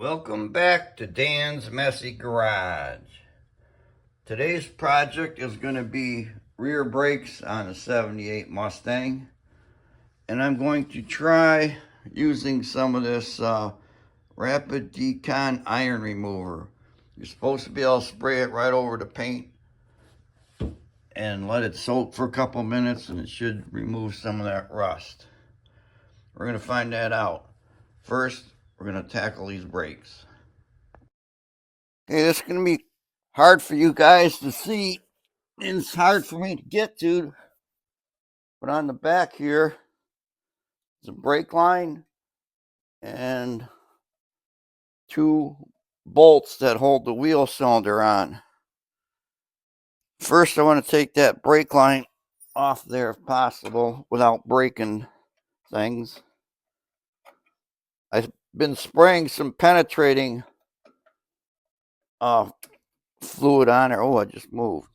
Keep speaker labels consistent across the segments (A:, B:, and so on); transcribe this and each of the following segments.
A: Welcome back to Dan's Messy Garage. Today's project is going to be rear brakes on a 78 Mustang. And I'm going to try using some of this Rapid Decon iron remover. You're supposed to be able to spray it right over the paint and let it soak for a couple minutes, and it should remove some of that rust. We're going to find that out. First, we're going to tackle these brakes. Okay, this is going to be hard for you guys to see, and it's hard for me to get to. But on the back here is a brake line and two bolts that hold the wheel cylinder on. First, I want to take that brake line off there if possible without breaking things. I've been spraying some penetrating fluid on there. Oh, I just moved.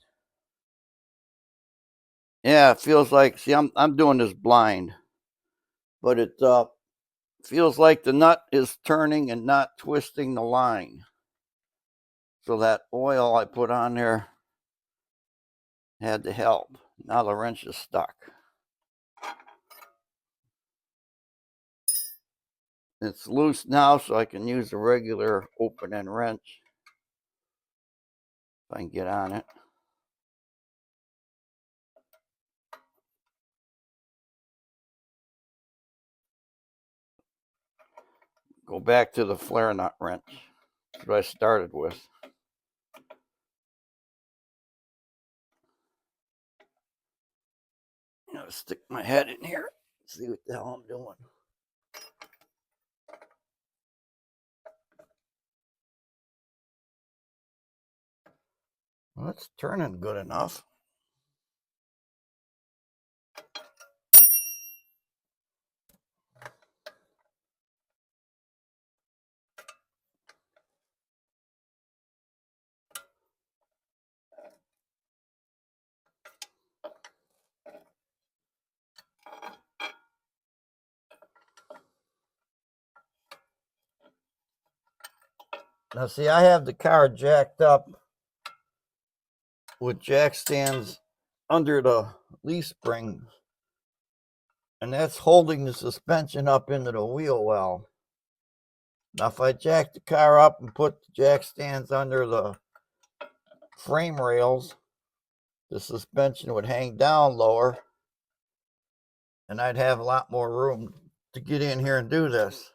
A: Yeah, it feels like, see, I'm doing this blind, but it feels like the nut is turning and not twisting the line. So that oil I put on there had to help. Now the wrench is stuck. It's loose now, so I can use a regular open end wrench if I can get on it. Go back to the flare nut wrench. That's what I started with. I'm gonna stick my head in here, see what the hell I'm doing. Well, it's turning good enough. Now, see, I have the car jacked up with jack stands under the leaf spring, and that's holding the suspension up into the wheel well. Now, if I jack the car up and put the jack stands under the frame rails, the suspension would hang down lower, and I'd have a lot more room to get in here and do this.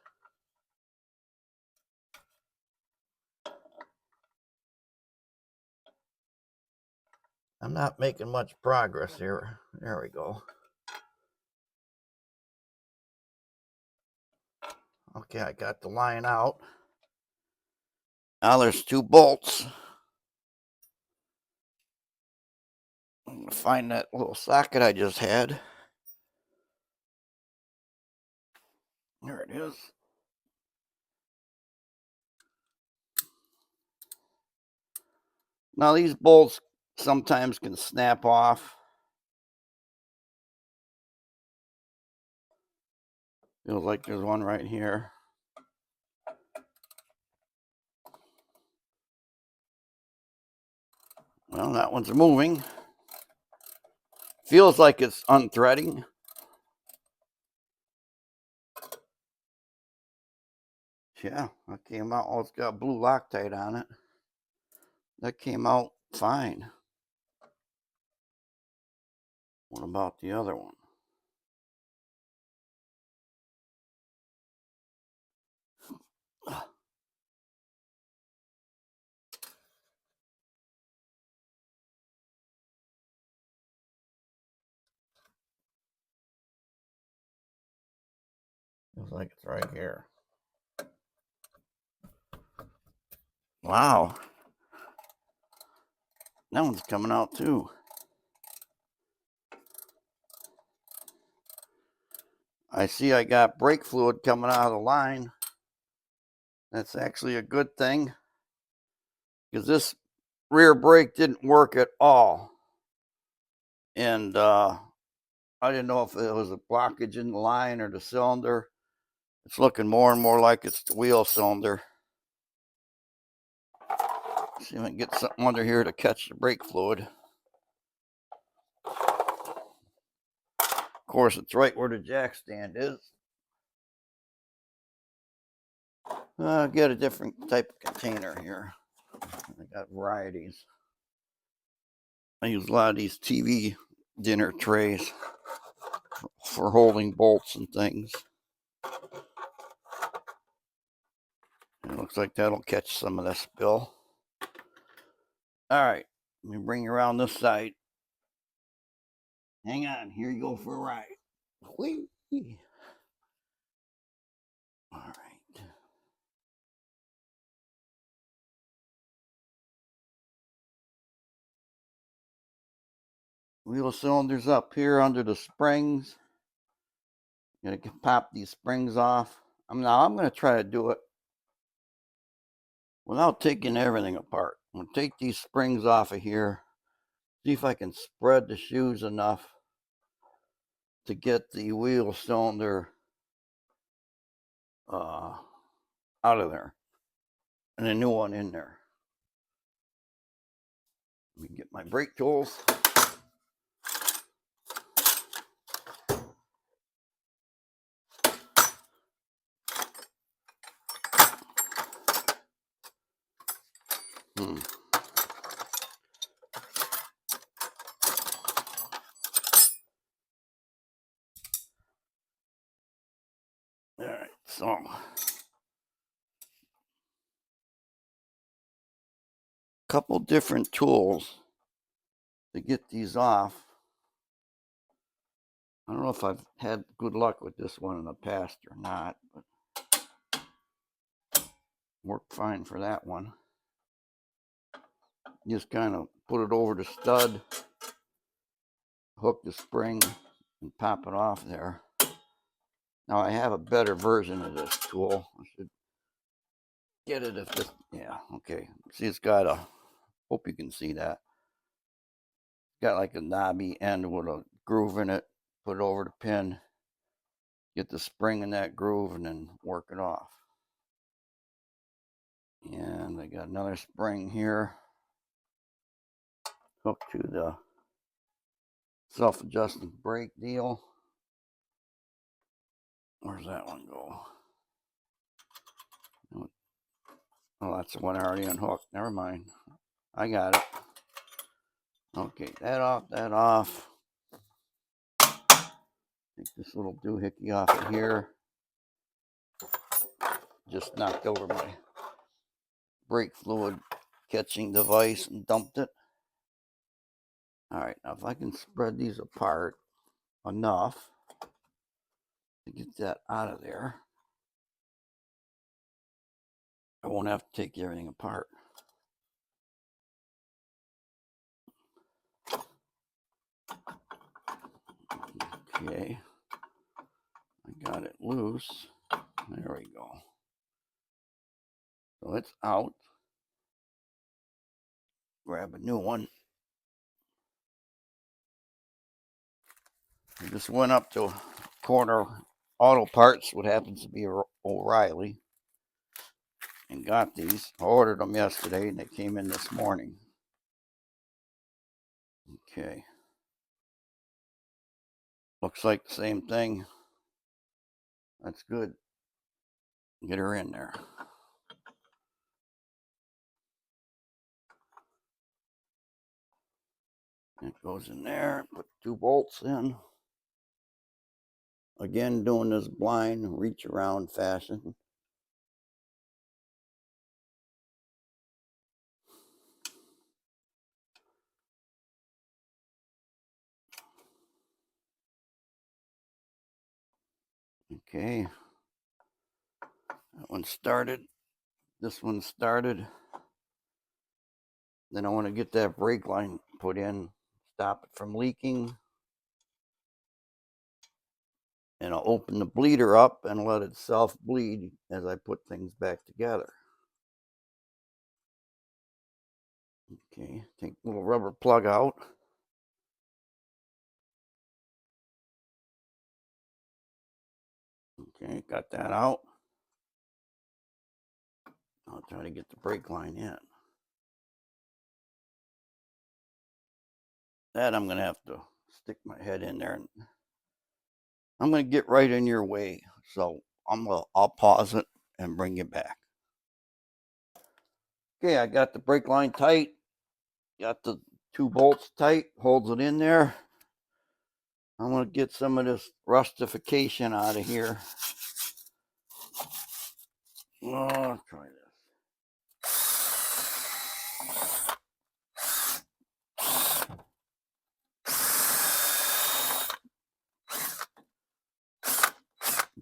A: I'm not making much progress here. There we go. Okay, I got the line out. Now there's two bolts. I'm gonna find that little socket I just had. There it is. Now these bolts sometimes can snap off. Feels like there's one right here. Well, that one's moving. Feels like it's unthreading. Yeah, that came out. Oh, it's got blue Loctite on it. That came out fine. What about the other one? Looks like it's right here. Wow. That one's coming out too. I see I got brake fluid coming out of the line. That's actually a good thing, because this rear brake didn't work at all. And I didn't know if it was a blockage in the line or the cylinder. It's looking more and more like it's the wheel cylinder. See if I can get something under here to catch the brake fluid. Of course, it's right where the jack stand is. I'll get a different type of container here. I got varieties. I use a lot of these TV dinner trays for holding bolts and things. It looks like that'll catch some of this spill. All right, let me bring you around this side. Hang on, here you go for a ride. Whee! All right. Wheel cylinders up here under the springs. Gonna pop these springs off. Now I'm gonna try to do it without taking everything apart. I'm gonna take these springs off of here. See if I can spread the shoes enough to get the wheel cylinder out of there and a new one in there. Let me get my brake tools. All right, so couple different tools to get these off. I don't know if I've had good luck with this one in the past or not, but worked fine for that one. Just kind of put it over the stud, hook the spring, and pop it off there. Now I have a better version of this tool. I should get it if this, yeah, okay. See, it's got a, hope you can see that. It's got like a knobby end with a groove in it. Put it over the pin, get the spring in that groove, and then work it off. And I got another spring here hooked to the self-adjusting brake deal. Where's that one go? Oh, that's the one I already unhooked. Never mind. I got it. Okay, that off, that off. Take this little doohickey off of here. Just knocked over my brake fluid catching device and dumped it. All right, now if I can spread these apart enough to get that out of there, I won't have to take everything apart. Okay, I got it loose. There we go. So it's out. Grab a new one. I just went up to Corner Auto Parts, what happens to be O'Reilly, and got these. I ordered them yesterday and they came in this morning. Okay. Looks like the same thing. That's good. Get her in there. It goes in there. Put 2 bolts in. Again, doing this blind reach around fashion. Okay. That one started. This one started. Then I want to get that brake line put in, stop it from leaking. And I'll open the bleeder up and let it self-bleed as I put things back together. Okay, take a little rubber plug out. Okay, got that out. I'll try to get the brake line in. that I'm going to have to stick my head in there, and I'm going to get right in your way. So I'll pause it and bring you back. Okay, I got the brake line tight. Got the 2 bolts tight, holds it in there. I'm going to get some of this rustification out of here. Oh, try this.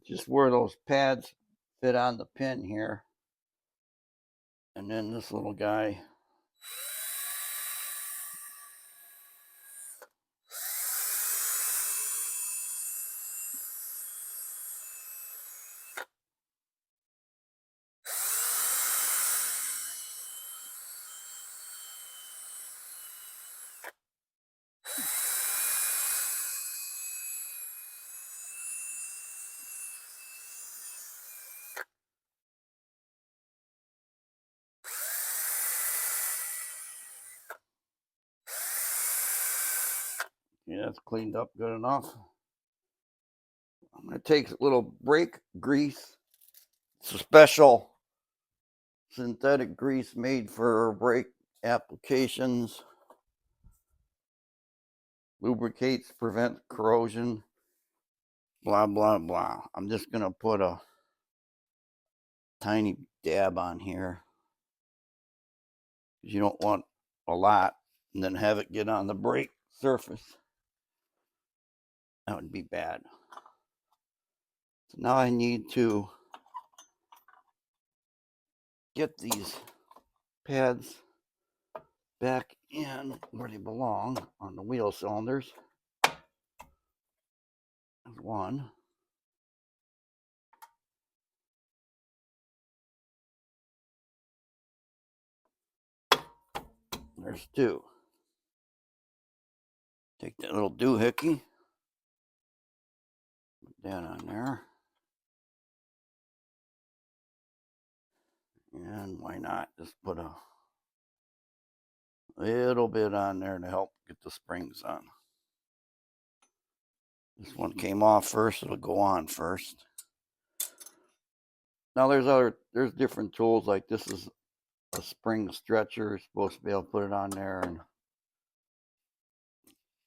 A: Just where those pads fit on the pin here. And then this little guy. Yeah, that's cleaned up good enough. I'm going to take a little brake grease. It's a special synthetic grease made for brake applications. Lubricates, prevents corrosion, blah, blah, blah. I'm just going to put a tiny dab on here. You don't want a lot and then have it get on the brake surface. That would be bad. So now I need to get these pads back in where they belong on the wheel cylinders. There's one. There's 2. Take that little doohickey, put that on there. And why not just put a little bit on there to help get the springs on. This one came off first, it'll go on first. Now there's different tools, like this is a spring stretcher. You're supposed to be able to put it on there and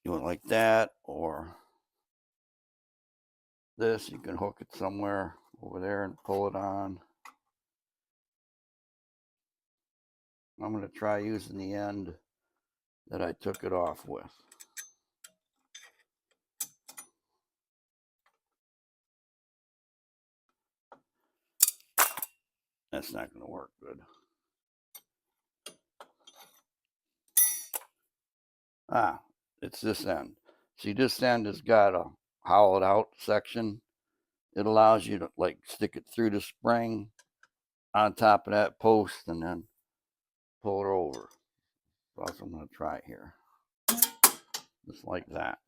A: do it like that, or this, you can hook it somewhere over there and pull it on. I'm going to try using the end that I took it off with. That's not going to work good. Ah, it's this end. See, this end has got a hollowed out section. It allows you to like stick it through the spring on top of that post and then pull it over. That's what I'm going to try here. Just like that.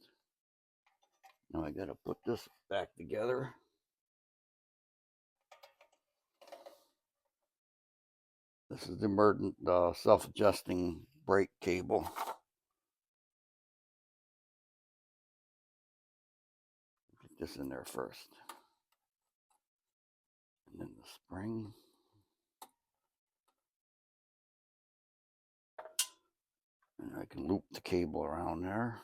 A: Now I got to put this back together. This is the emergent self-adjusting brake cable. Get this in there first. And then the spring. And I can loop the cable around there.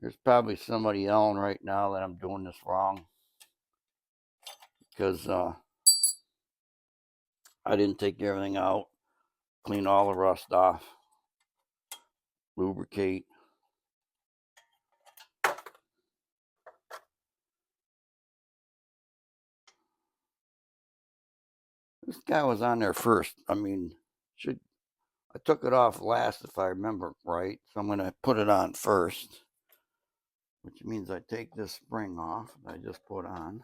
A: There's probably somebody yelling right now that I'm doing this wrong, because I didn't take everything out, clean all the rust off, lubricate. This guy was on there first. I mean, I took it off last if I remember right, so I'm going to put it on first, which means I take this spring off that I just put on.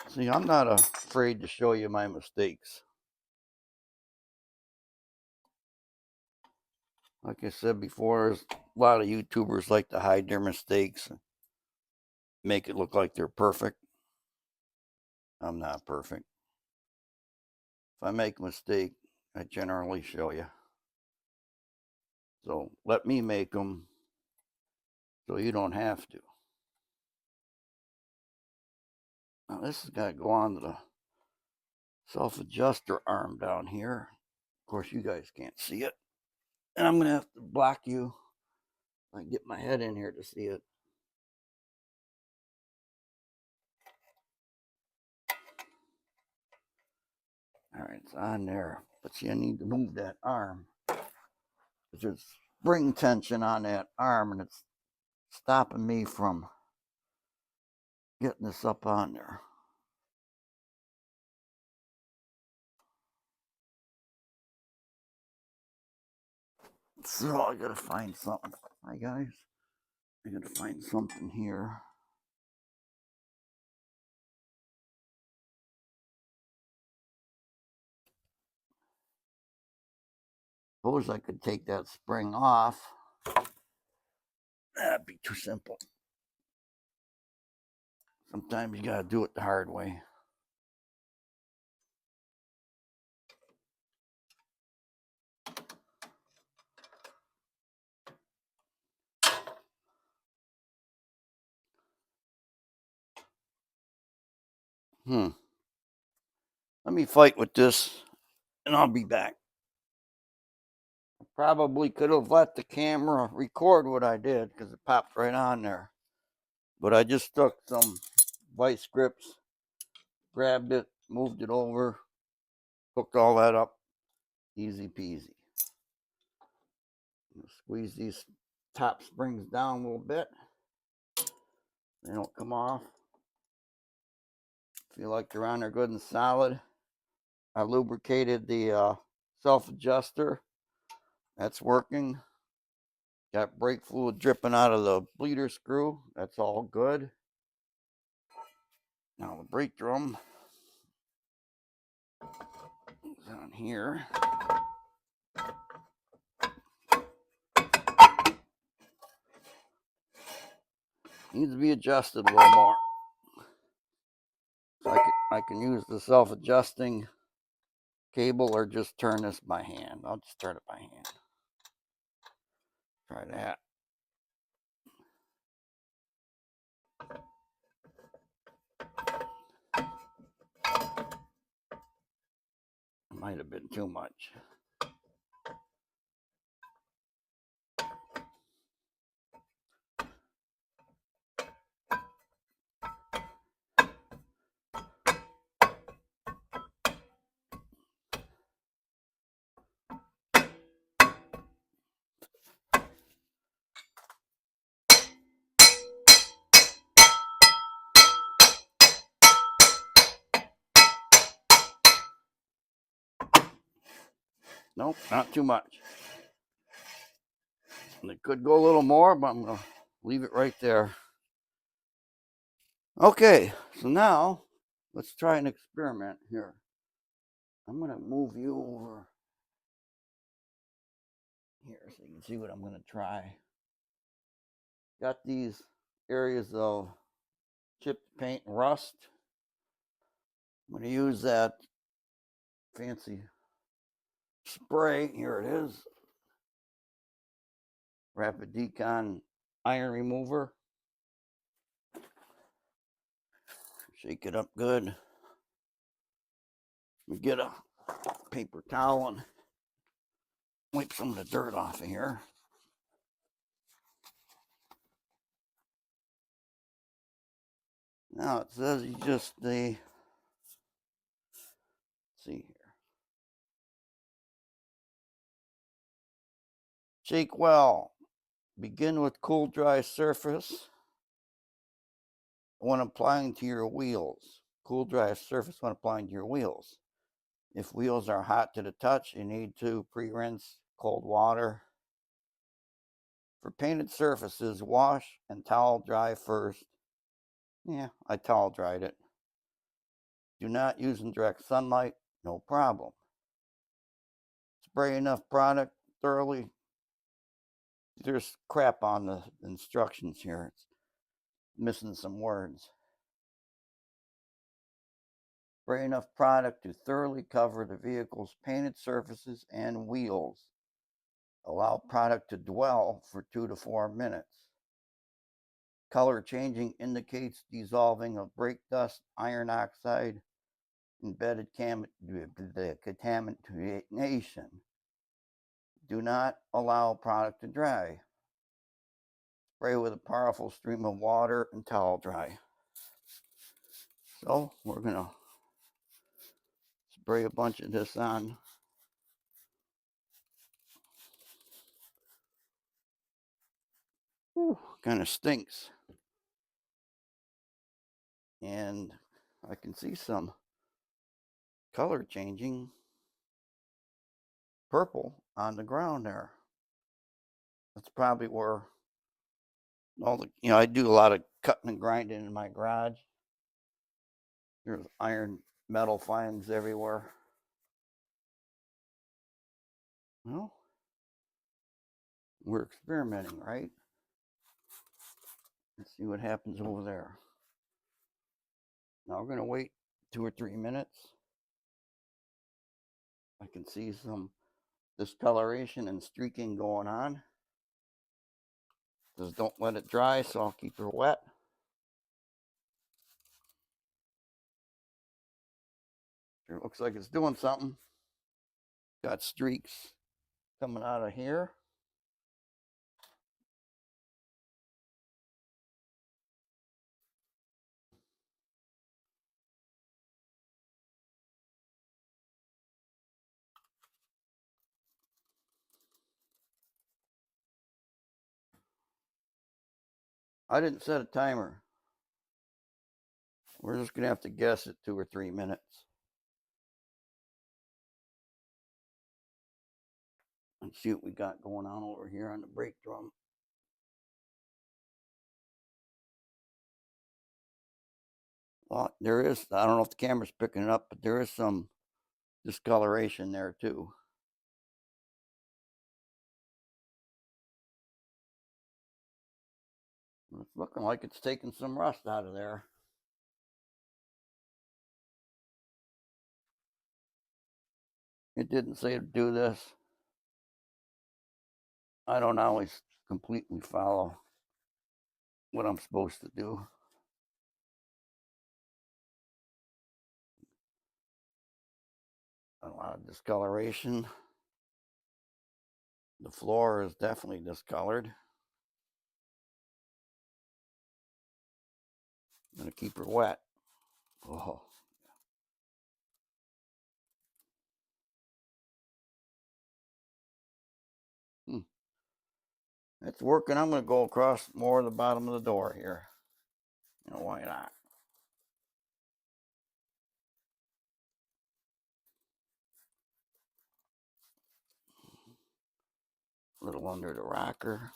A: See, I'm not afraid to show you my mistakes. Like I said before, there's a lot of YouTubers like to hide their mistakes. make it look like they're perfect. I'm not perfect. If I make a mistake, I generally show you. So let me make them so you don't have to. Now this has got to go on to the self-adjuster arm down here. Of course, you guys can't see it. And I'm going to have to block you. I can get my head in here to see it. All right, it's on there. But see, I need to move that arm. There's spring tension on that arm, and it's stopping me from getting this up on there. So I gotta find something. Hi guys. I gotta find something here. Suppose I could take that spring off. That'd be too simple. Sometimes you gotta do it the hard way. Let me fight with this and I'll be back. I probably could have let the camera record what I did because it popped right on there. But I just took some vice grips, grabbed it, moved it over, hooked all that up. Easy peasy. Squeeze these top springs down a little bit. They don't come off. Feel like they're on there good and solid. I lubricated the self-adjuster. That's working. Got brake fluid dripping out of the bleeder screw. That's all good. Now the brake drum is on here. Needs to be adjusted a little more. So I can use the self-adjusting cable or just turn this by hand. I'll just turn it by hand. Try that. Might have been too much. Nope, not too much. And it could go a little more, but I'm going to leave it right there. Okay, so now let's try an experiment here. I'm going to move you over here so you can see what I'm going to try. Got these areas of chipped paint and rust. I'm going to use that fancy spray. Here it is. Rapid Decon iron remover. Shake it up good. We get a paper towel and wipe some of the dirt off of here. Now it says you just see here. Shake well. Begin with cool, dry surface when applying to your wheels. Cool, dry surface when applying to your wheels. If wheels are hot to the touch, you need to pre-rinse cold water. For painted surfaces, wash and towel dry first. Yeah, I towel dried it. Do not use in direct sunlight, no problem. Spray enough product thoroughly. There's crap on the instructions here. missing some words. Spray enough product to thoroughly cover the vehicle's painted surfaces and wheels. Allow product to dwell for 2 to 4 minutes. Color changing indicates dissolving of brake dust, iron oxide, embedded contamination. Do not allow product to dry. Spray with a powerful stream of water and towel dry. So we're going to spray a bunch of this on. Kind of stinks. And I can see some color changing purple on the ground there. That's probably where all the, I do a lot of cutting and grinding in my garage. There's iron metal fines everywhere. Well, we're experimenting, right? Let's see what happens over there. Now we're going to wait 2 or 3 minutes. I can see some discoloration and streaking going on. Just don't let it dry, so I'll keep her wet. It looks like it's doing something. Got streaks coming out of here. I didn't set a timer. We're just going to have to guess at 2 or 3 minutes. And see what we got going on over here on the brake drum. Well, there is, I don't know if the camera's picking it up, but there is some discoloration there too. It's looking like it's taking some rust out of there. It didn't say to do this. I don't always completely follow what I'm supposed to do. A lot of discoloration. The floor is definitely discolored. I'm going to keep her wet. Oh. It's working. I'm going to go across more of the bottom of the door here. Why not? A little under the rocker.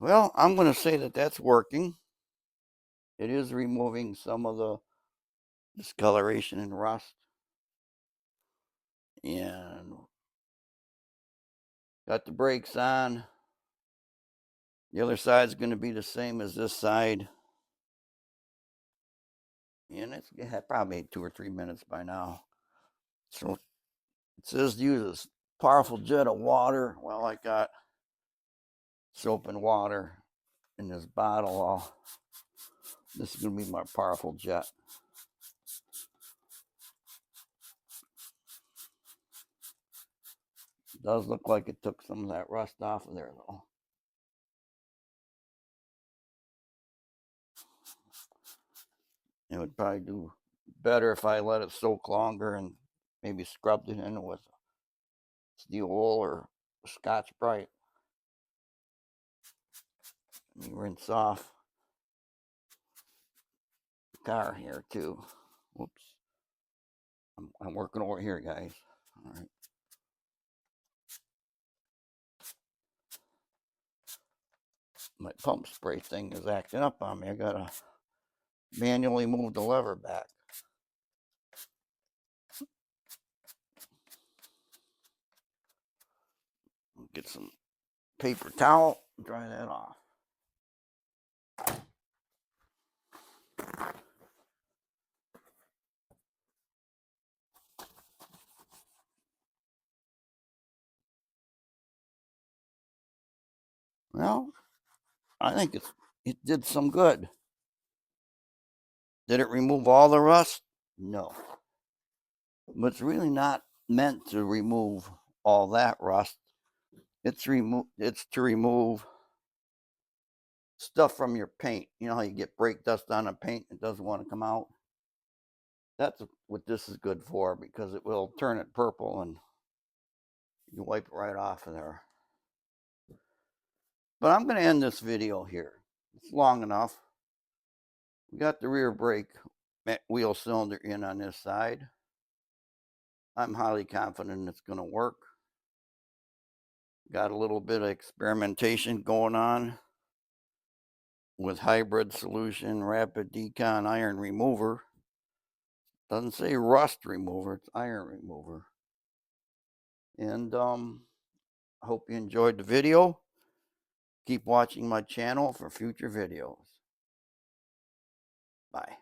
A: Well, I'm going to say that that's working. It is removing some of the discoloration and rust. And got the brakes on. The other side's going to be the same as this side. And it's probably 2 or 3 minutes by now. So it says use a powerful jet of water. Well, I got soap and water in this bottle. This is going to be my powerful jet. It does look like it took some of that rust off of there, though. It would probably do better if I let it soak longer and maybe scrubbed it in with steel wool or Scotch Brite. Let me rinse off the car here too. Whoops. I'm working over here, guys. All right. My pump spray thing is acting up on me. I gotta manually move the lever back. Get some paper towel, dry that off. Well, I think it did some good. Did it remove all the rust? No. But it's really not meant to remove all that rust. It's to remove stuff from your paint. You know how you get brake dust on a paint, it doesn't want to come out? That's what this is good for, because it will turn it purple and you wipe it right off of there. But I'm going to end this video here. It's long enough. We got the rear brake wheel cylinder in on this side. I'm highly confident it's going to work. Got a little bit of experimentation going on with hybrid solution, rapid decon iron remover. Doesn't say rust remover, it's iron remover. And I hope you enjoyed the video. Keep watching my channel for future videos. Bye.